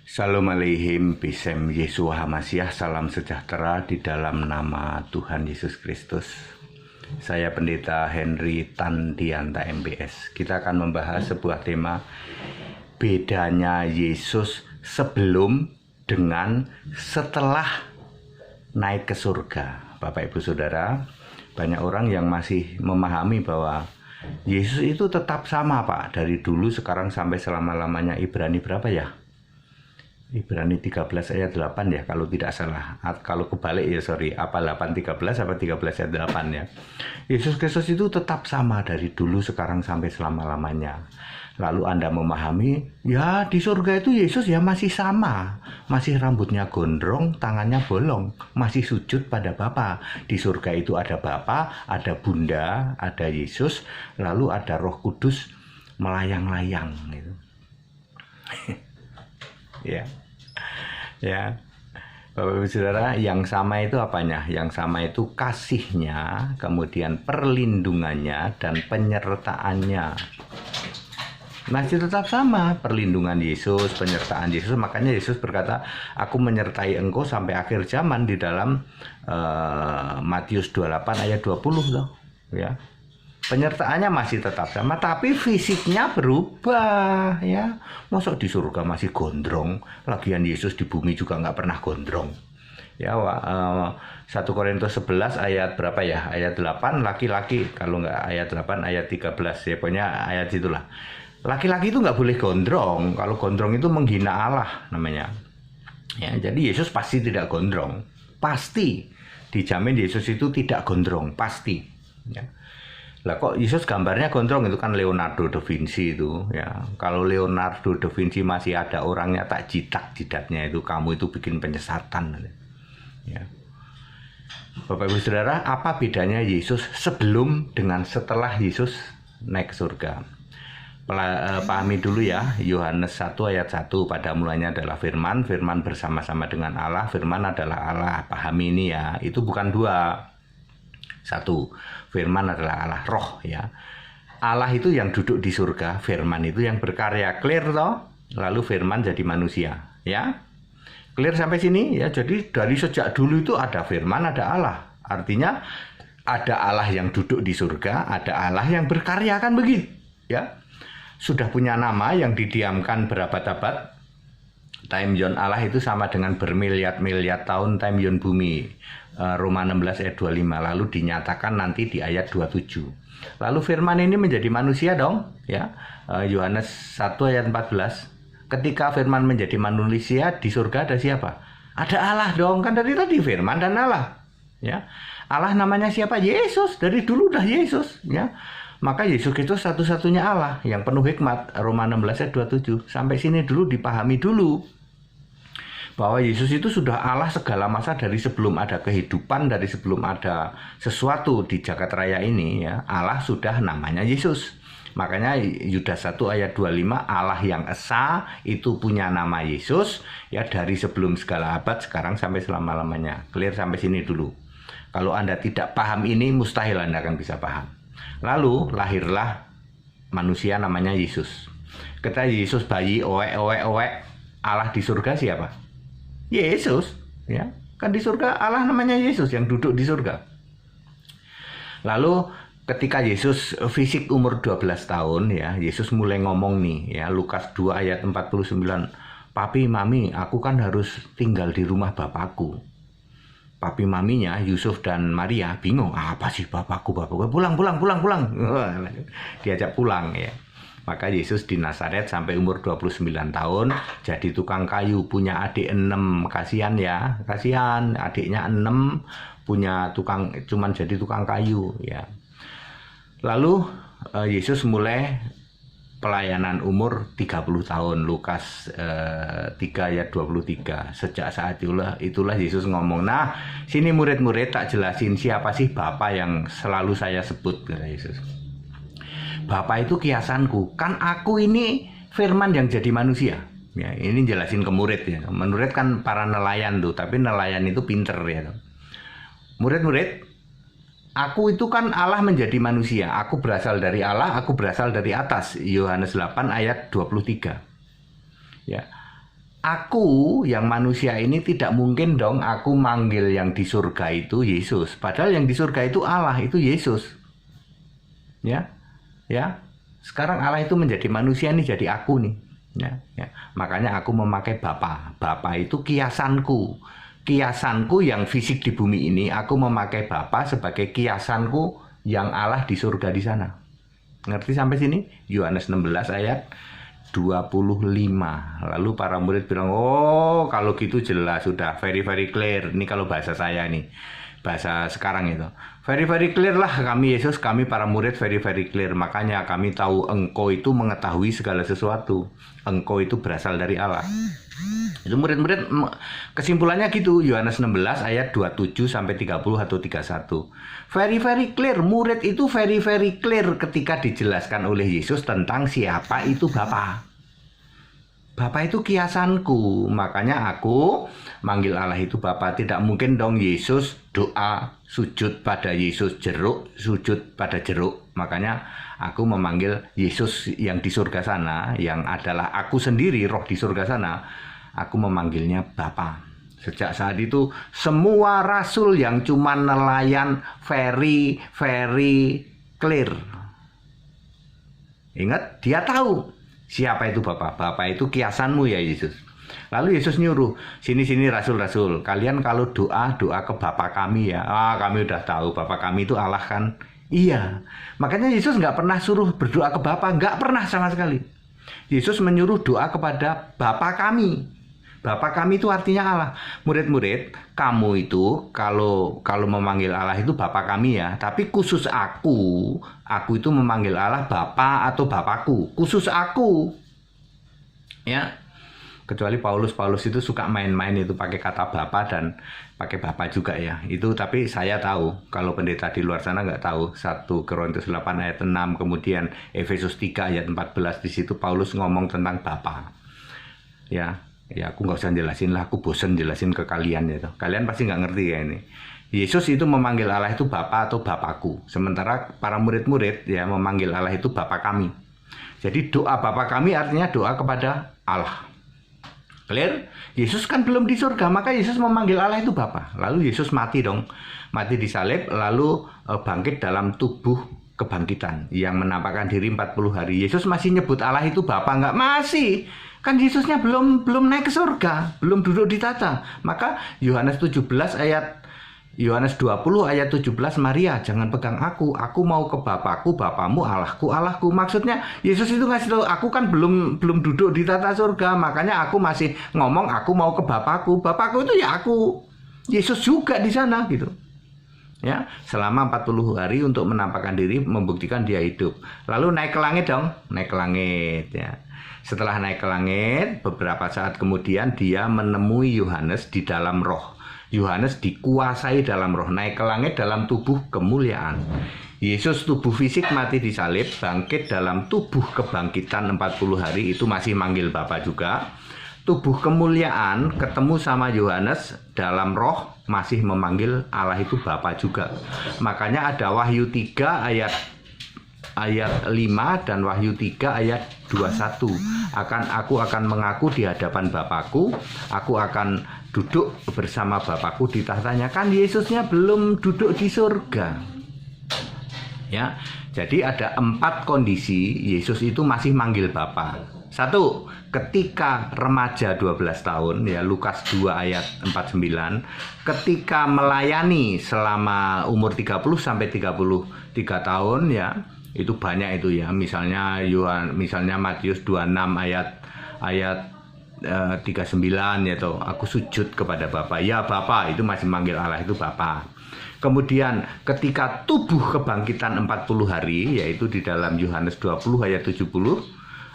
Shalom aleihim, Bisem Yesus Hamasiah, salam sejahtera di dalam nama Tuhan Yesus Kristus. Saya Pendeta Henry Tandianta MBS. Kita akan membahas sebuah tema, bedanya Yesus sebelum dengan setelah naik ke surga. Bapak Ibu Saudara, banyak orang yang masih memahami bahwa Yesus itu tetap sama Pak, dari dulu sekarang sampai selama-lamanya. Ibrani berapa ya? Ibrani 13 ayat 8 ya, kalau tidak salah. Kalau kebalik ya sorry, apa 8:13 apa 13 ayat 8 ya. Yesus Kristus itu tetap sama dari dulu sekarang sampai selama-lamanya. Lalu Anda memahami, ya di surga itu Yesus ya masih sama. Masih rambutnya gondrong, tangannya bolong, masih sujud pada Bapa. Di surga itu ada Bapa, ada Bunda, ada Yesus, lalu ada Roh Kudus melayang-layang gitu. Ya, Bapak Ibu Saudara, yang sama itu apanya? Yang sama itu kasihnya, kemudian perlindungannya dan penyertaannya. Masih tetap sama, perlindungan Yesus, penyertaan Yesus. Makanya Yesus berkata, aku menyertai engkau sampai akhir zaman, di dalam Matius 28 ayat 20 loh, ya. Penyertaannya masih tetap sama, tapi fisiknya berubah, ya. Masuk di surga masih gondrong, lagian Yesus di bumi juga nggak pernah gondrong. Ya, 1 Korintus 11 ayat berapa ya? Ayat 8, laki-laki, kalau nggak ayat 8, ayat 13, ya pokoknya ayat itulah. Laki-laki itu nggak boleh gondrong, kalau gondrong itu menghina Allah namanya. Ya, jadi Yesus pasti tidak gondrong, pasti dijamin Yesus itu tidak gondrong, pasti. Ya. Lah kok Yesus gambarnya gondrong, itu kan Leonardo da Vinci itu ya. Kalau Leonardo da Vinci masih ada orangnya tak jidat-jidatnya itu, kamu itu bikin penyesatan ya. Bapak Ibu Saudara, apa bedanya Yesus sebelum dengan setelah Yesus naik ke surga? Pahami dulu ya, Yohanes 1 ayat 1, pada mulanya adalah firman, firman bersama-sama dengan Allah, firman adalah Allah. Pahami ini ya, itu bukan dua. Satu, firman adalah Allah, roh ya. Allah itu yang duduk di surga, firman itu yang berkarya. Clear toh? Lalu firman jadi manusia, ya. Clear sampai sini ya. Jadi dari sejak dulu itu ada firman, ada Allah. Artinya ada Allah yang duduk di surga, ada Allah yang berkarya, kan begitu, ya. Sudah punya nama yang didiamkan berabad-abad. Time zone Allah itu sama dengan bermiliar-miliar tahun time zone bumi. Roma 16 ayat 25, lalu dinyatakan nanti di ayat 27. Lalu firman ini menjadi manusia dong, ya. Yohanes 1 ayat 14. Ketika firman menjadi manusia, di surga ada siapa? Ada Allah dong, kan dari tadi firman dan Allah, ya. Allah namanya siapa? Yesus, dari dulu udah Yesus, ya. Maka Yesus itu satu-satunya Allah yang penuh hikmat. Roma 16 ayat 27. Sampai sini dulu dipahami dulu, bahwa Yesus itu sudah Allah segala masa, dari sebelum ada kehidupan, dari sebelum ada sesuatu di jagat raya ini ya, Allah sudah namanya Yesus. Makanya Yudas 1 ayat 25, Allah yang esa itu punya nama Yesus ya, dari sebelum segala abad, sekarang sampai selama-lamanya. Clear sampai sini dulu. Kalau Anda tidak paham ini, mustahil Anda akan bisa paham. Lalu lahirlah manusia namanya Yesus. Ketika Yesus bayi, oek, Allah di surga siapa? Yesus, ya. Kan di surga Allah namanya Yesus yang duduk di surga. Lalu ketika Yesus fisik umur 12 tahun ya, Yesus mulai ngomong nih ya, Lukas 2 ayat 49. Papi, mami, aku kan harus tinggal di rumah bapakku. Papi maminya Yusuf dan Maria bingung, apa sih bapakku, pulang. Diajak pulang ya. Maka Yesus di Nazaret sampai umur 29 tahun jadi tukang kayu, punya adik 6. Kasihan ya, kasihan adiknya 6 punya tukang, cuman jadi tukang kayu ya. Lalu Yesus mulai pelayanan umur 30 tahun. Lukas 3 ayat 23. Sejak saat itulah Yesus ngomong, nah sini murid-murid tak jelasin siapa sih Bapa yang selalu saya sebut, kata Yesus. Bapa itu kiasanku, kan aku ini firman yang jadi manusia. Ya, ini jelasin ke murid ya. Murid kan para nelayan tuh, tapi nelayan itu pinter ya. Murid-murid, aku itu kan Allah menjadi manusia. Aku berasal dari Allah, aku berasal dari atas. Yohanes 8 ayat 23. Ya. aku yang manusia ini tidak mungkin dong aku manggil yang di surga itu Yesus. Padahal yang di surga itu Allah, itu Yesus. Ya. Sekarang Allah itu menjadi manusia nih, jadi aku nih. Ya. Makanya aku memakai Bapa. Bapa itu kiasanku. Kiasanku yang fisik di bumi ini, aku memakai Bapa sebagai kiasanku yang Allah di surga di sana. Ngerti sampai sini? Yohanes 16 ayat 25. Lalu para murid bilang, oh kalau gitu jelas, sudah very clear. Ini kalau bahasa saya nih, bahasa sekarang itu. Very clear lah kami Yesus, kami para murid very clear. Makanya kami tahu engkau itu mengetahui segala sesuatu. Engkau itu berasal dari Allah. Itu murid-murid kesimpulannya gitu. Yohanes 16 ayat 27 sampai 30 atau 31. Very clear. Murid itu very clear ketika dijelaskan oleh Yesus tentang siapa itu Bapa. Bapa itu kiasanku, makanya aku manggil Allah itu Bapa. Tidak mungkin dong Yesus doa sujud pada Yesus jeruk, sujud pada jeruk. Makanya aku memanggil Yesus yang di surga sana, yang adalah aku sendiri, roh di surga sana. Aku memanggilnya Bapa. Sejak saat itu semua rasul yang cuma nelayan very clear. Ingat, dia tahu siapa itu Bapa. Bapa itu kiasanmu ya Yesus. Lalu Yesus nyuruh, sini rasul-rasul, kalian kalau doa ke Bapa kami ya. Kami udah tahu Bapa kami itu Allah kan. Iya. Makanya Yesus nggak pernah suruh berdoa ke Bapa, nggak pernah sama sekali. Yesus menyuruh doa kepada Bapa kami. Bapa kami itu artinya Allah. Murid-murid, kamu itu kalau memanggil Allah itu Bapa kami ya. Tapi khusus aku itu memanggil Allah Bapa atau Bapakku. Khusus aku. Ya. Kecuali Paulus itu suka main-main itu pakai kata Bapa dan pakai Bapa juga ya. Itu tapi saya tahu. Kalau pendeta di luar sana nggak tahu. 1 Korintus 8 ayat 6, kemudian Efesus 3 ayat 14, di situ Paulus ngomong tentang Bapa. Ya aku nggak usah jelasin lah, aku bosen jelasin ke kalian ya. Kalian pasti nggak ngerti ya ini. Yesus itu memanggil Allah itu Bapa atau Bapakku. Sementara para murid-murid ya memanggil Allah itu Bapa kami. Jadi doa Bapa kami artinya doa kepada Allah. Clear? Yesus kan belum di surga, maka Yesus memanggil Allah itu Bapa. Lalu Yesus mati dong. Mati disalib, lalu bangkit dalam tubuh kebangkitan yang menampakkan diri 40 hari. Yesus masih nyebut Allah itu Bapa nggak? Masih. Kan Yesusnya belum naik ke surga, belum duduk di tata. Maka Yohanes 20 ayat 17, Maria jangan pegang aku mau ke Bapakku, Bapamu, Allahku. Maksudnya Yesus itu ngasih tahu, aku kan belum duduk di tata surga, makanya aku masih ngomong aku mau ke Bapakku itu ya aku. Yesus juga di sana gitu. Ya, selama 40 hari untuk menampakkan diri, membuktikan dia hidup. Lalu naik ke langit dong, naik ke langit ya. Setelah naik ke langit, beberapa saat kemudian dia menemui Yohanes di dalam roh. Yohanes dikuasai dalam roh, naik ke langit dalam tubuh kemuliaan. Yesus tubuh fisik mati disalib, bangkit dalam tubuh kebangkitan 40 hari, itu masih manggil Bapa juga. Tubuh kemuliaan ketemu sama Yohanes dalam roh, masih memanggil Allah itu Bapa juga. Makanya ada Wahyu 3 ayat 5 dan Wahyu 3 ayat 21. Aku akan mengaku di hadapan Bapakku, aku akan duduk bersama Bapakku di tahtanya. Kan Yesusnya belum duduk di surga. Ya. Jadi ada 4 kondisi Yesus itu masih manggil Bapa. 1, ketika remaja 12 tahun ya, Lukas 2 ayat 49, ketika melayani selama umur 30 sampai 33 tahun ya. Itu banyak itu ya, misalnya Matius 26 ayat 39 ya toh, aku sujud kepada Bapa. Ya Bapa, itu masih manggil Allah itu Bapa. Kemudian ketika tubuh kebangkitan 40 hari, yaitu di dalam Yohanes 20 ayat 70,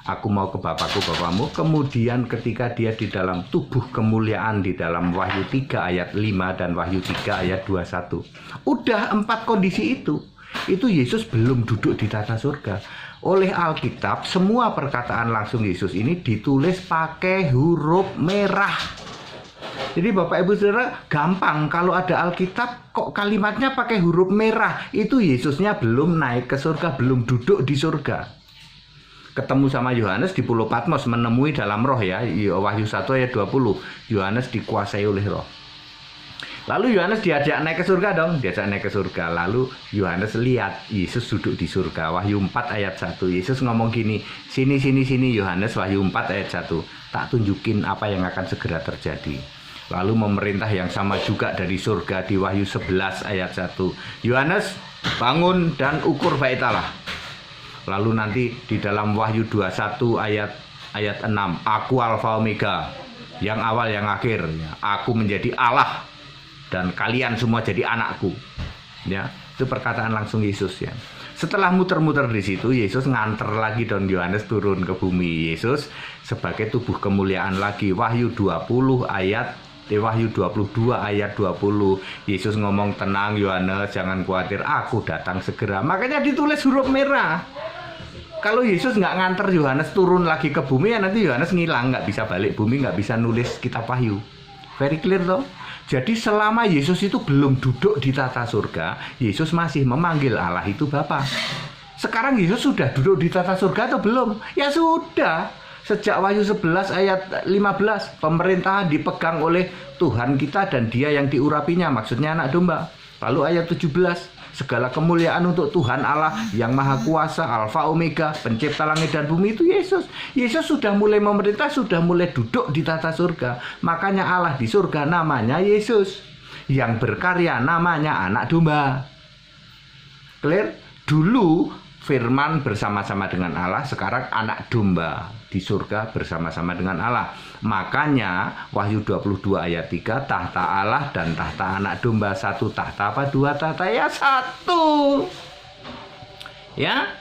aku mau ke Bapakku, Bapamu. Kemudian ketika dia di dalam tubuh kemuliaan di dalam Wahyu 3 ayat 5 dan Wahyu 3 ayat 21. Udah 4 kondisi itu Yesus belum duduk di tata surga. Oleh Alkitab, semua perkataan langsung Yesus ini ditulis pakai huruf merah. Jadi Bapak Ibu Saudara, gampang kalau ada Alkitab kok kalimatnya pakai huruf merah. Itu Yesusnya belum naik ke surga, belum duduk di surga. ketemu sama Yohanes di Pulau Patmos, menemui dalam roh ya. Wahyu 1 ayat 20. Yohanes dikuasai oleh roh. Lalu Yohanes diajak naik ke surga dong, diajak naik ke surga. Lalu Yohanes lihat Yesus duduk di surga. Wahyu 4 ayat 1. Yesus ngomong gini, sini Yohanes, Wahyu 4 ayat 1. Tak tunjukin apa yang akan segera terjadi. Lalu memerintah yang sama juga dari surga di Wahyu 11 ayat 1. Yohanes, bangun dan ukur bait Allah. Lalu nanti di dalam Wahyu 21 ayat 6, aku Alfa Omega, yang awal yang akhir. Aku menjadi Allah dan kalian semua jadi anakku. Ya, itu perkataan langsung Yesus ya. Setelah muter-muter di situ, Yesus nganter lagi dan Yohanes turun ke bumi. Yesus sebagai tubuh kemuliaan lagi. Wahyu 22 ayat 20. Yesus ngomong, tenang Yohanes, jangan khawatir, aku datang segera. Makanya ditulis huruf merah. Kalau Yesus nggak nganter Yohanes turun lagi ke bumi, ya nanti Yohanes ngilang, nggak bisa balik bumi, nggak bisa nulis kitab Wahyu. Very clear toh? Jadi selama Yesus itu belum duduk di tata surga, Yesus masih memanggil Allah itu Bapa. Sekarang Yesus sudah duduk di tata surga atau belum? Ya sudah. Sejak Wahyu 11 ayat 15, pemerintahan dipegang oleh Tuhan kita dan Dia yang diurapinya, maksudnya anak domba. Lalu ayat 17, segala kemuliaan untuk Tuhan Allah yang Maha Kuasa, Alfa Omega, pencipta langit dan bumi, itu Yesus. Yesus sudah mulai memerintah, sudah mulai duduk di tata surga. Makanya Allah di surga namanya Yesus. Yang berkarya namanya anak domba. Clear? Dulu Firman bersama-sama dengan Allah, sekarang anak domba di surga bersama-sama dengan Allah. Makanya Wahyu 22 ayat 3, tahta Allah dan tahta anak domba. Satu tahta apa? Dua tahta? Ya satu. Ya.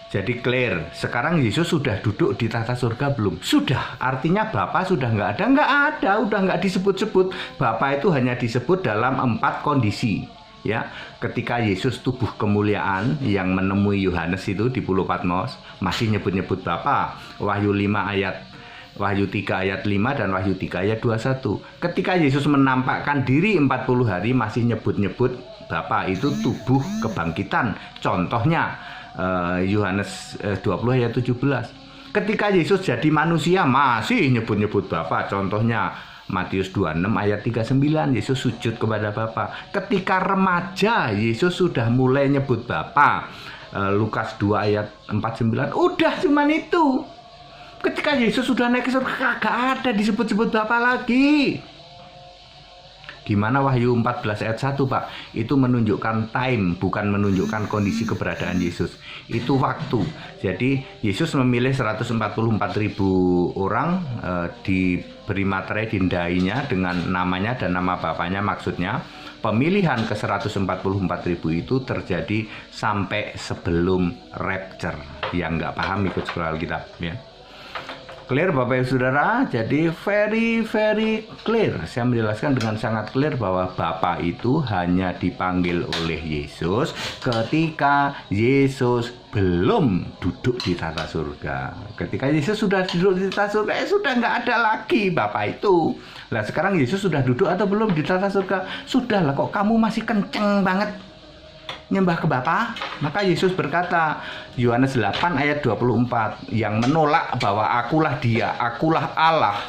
Jadi clear. Sekarang Yesus sudah duduk di tata surga belum? Sudah. Artinya Bapa sudah nggak ada? Nggak ada. Udah nggak disebut-sebut. Bapa itu hanya disebut dalam 4 kondisi. Ya, ketika Yesus tubuh kemuliaan yang menemui Yohanes itu di Pulau Patmos, masih nyebut-nyebut Bapa. Wahyu 3 ayat 5 dan Wahyu 3 ayat 21. Ketika Yesus menampakkan diri 40 hari, masih nyebut-nyebut Bapa, itu tubuh kebangkitan. Contohnya Yohanes 20 ayat 17. Ketika Yesus jadi manusia, masih nyebut-nyebut Bapa. Contohnya Matius 26 ayat 39, Yesus sujud kepada Bapa. Ketika remaja, Yesus sudah mulai nyebut Bapa. Lukas 2 ayat 49, udah cuman itu. Ketika Yesus sudah naik ke surga, kagak ada disebut-sebut Bapa lagi. Gimana Wahyu 14 ayat 1, Pak? Itu menunjukkan time, bukan menunjukkan kondisi keberadaan Yesus. Itu waktu. Jadi Yesus memilih 144.000 orang, diberi materai, dindainya dengan namanya dan nama Bapaknya. Maksudnya pemilihan ke 144.000 itu terjadi sampai sebelum rapture. Yang nggak paham ikut sekolah Alkitab ya. Clear Bapak Ibu Saudara, jadi very clear. Saya menjelaskan dengan sangat clear bahwa Bapa itu hanya dipanggil oleh Yesus ketika Yesus belum duduk di tata surga. Ketika Yesus sudah duduk di tata surga, sudah nggak ada lagi Bapa itu. Nah sekarang Yesus sudah duduk atau belum di tata surga? Sudah lah, kok kamu masih kenceng banget nyembah ke Bapa? Maka Yesus berkata, Yohanes 8 ayat 24, yang menolak bahwa akulah Dia, akulah Allah,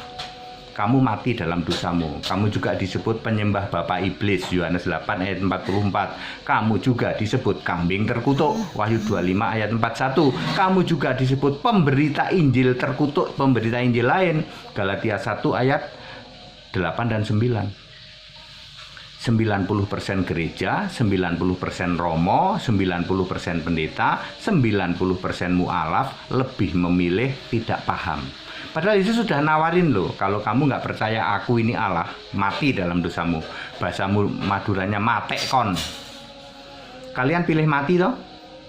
kamu mati dalam dosamu. Kamu juga disebut penyembah bapa iblis. Yohanes 8 ayat 44. Kamu juga disebut kambing terkutuk. Wahyu 25 ayat 41. Kamu juga disebut pemberita Injil terkutuk, pemberita Injil lain. Galatia 1 ayat 8 dan 9. 90% gereja, 90% romo, 90% pendeta, 90% mu'alaf lebih memilih tidak paham. Padahal Yesus sudah nawarin loh, kalau kamu nggak percaya aku ini Allah, mati dalam dosamu. Bahasa Maduranya matekon. Kalian pilih mati toh?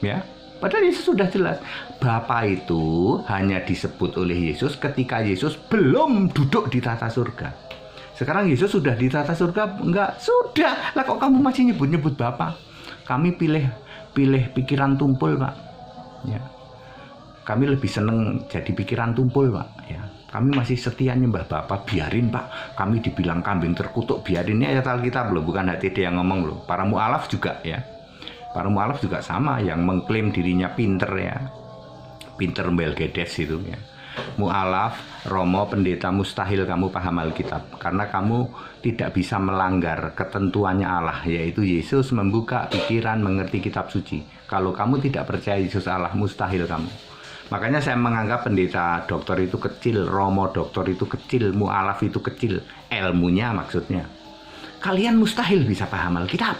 Ya. Padahal Yesus sudah jelas. Bapa itu hanya disebut oleh Yesus ketika Yesus belum duduk di tata surga. Sekarang Yesus sudah di tata surga? Enggak, sudah. Lah kok kamu masih nyebut-nyebut Bapa? Kami pilih pikiran tumpul, Pak. Ya. Kami lebih seneng jadi pikiran tumpul, Pak. Ya. Kami masih setia nyembah Bapa, biarin, Pak. Kami dibilang kambing terkutuk, biarin. Ini ayat Alkitab loh, bukan HTD yang ngomong loh. Para mu'alaf juga ya. Para mu'alaf juga sama, yang mengklaim dirinya pinter ya. pinter Belgedes itu ya. Mu'alaf, Romo, pendeta, mustahil kamu paham Alkitab karena kamu tidak bisa melanggar ketentuannya Allah, yaitu Yesus membuka pikiran mengerti kitab suci. Kalau kamu tidak percaya Yesus Allah, mustahil kamu. Makanya saya menganggap pendeta doktor itu kecil, Romo doktor itu kecil, mu'alaf itu kecil, ilmunya maksudnya. Kalian mustahil bisa paham Alkitab.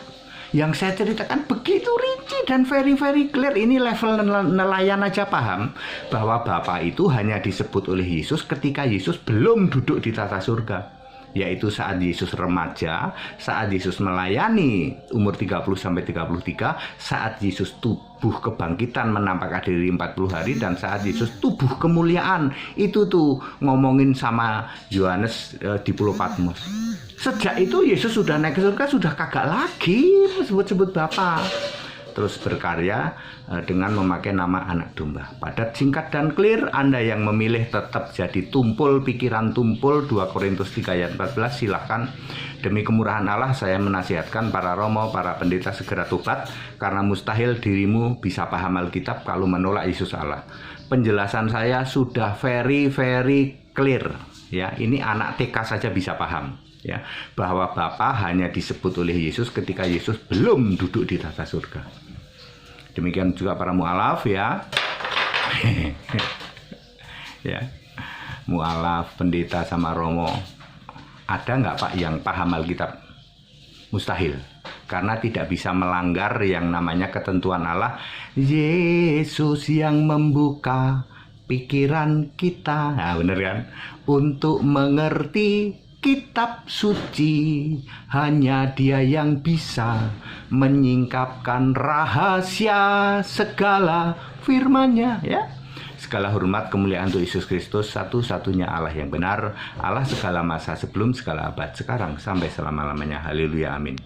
Yang saya ceritakan begitu rinci dan very clear. Ini level nelayan aja paham bahwa Bapa itu hanya disebut oleh Yesus ketika Yesus belum duduk di tata surga, yaitu saat Yesus remaja, saat Yesus melayani umur 30-33, saat Yesus tubuh kebangkitan menampakkan diri 40 hari, dan saat Yesus tubuh kemuliaan. Itu tuh ngomongin sama Yohanes di Pulau Patmos. Sejak itu Yesus sudah naik ke surga, sudah kagak lagi sebut-sebut Bapa. Terus berkarya dengan memakai nama anak domba. Padat, singkat, dan clear. Anda yang memilih tetap jadi tumpul, pikiran tumpul, 2 Korintus 3 ayat 14, silahkan. Demi kemurahan Allah saya menasihatkan para romo, para pendeta segera tobat, karena mustahil dirimu bisa paham Alkitab kalau menolak Yesus Allah. Penjelasan saya sudah very clear ya. Ini anak TK saja bisa paham ya, bahwa Bapa hanya disebut oleh Yesus ketika Yesus belum duduk di tata surga. Demikian juga para mu'alaf ya. Ya, mu'alaf, pendeta sama romo. Ada nggak Pak yang paham Alkitab? Mustahil, karena tidak bisa melanggar yang namanya ketentuan Allah. Yesus yang membuka pikiran kita, nah bener kan, untuk mengerti kitab suci. Hanya Dia yang bisa menyingkapkan rahasia segala firman-Nya ya. Segala hormat kemuliaan untuk Yesus Kristus, satu-satunya Allah yang benar, Allah segala masa, sebelum segala abad, sekarang sampai selama-lamanya. Haleluya, amin.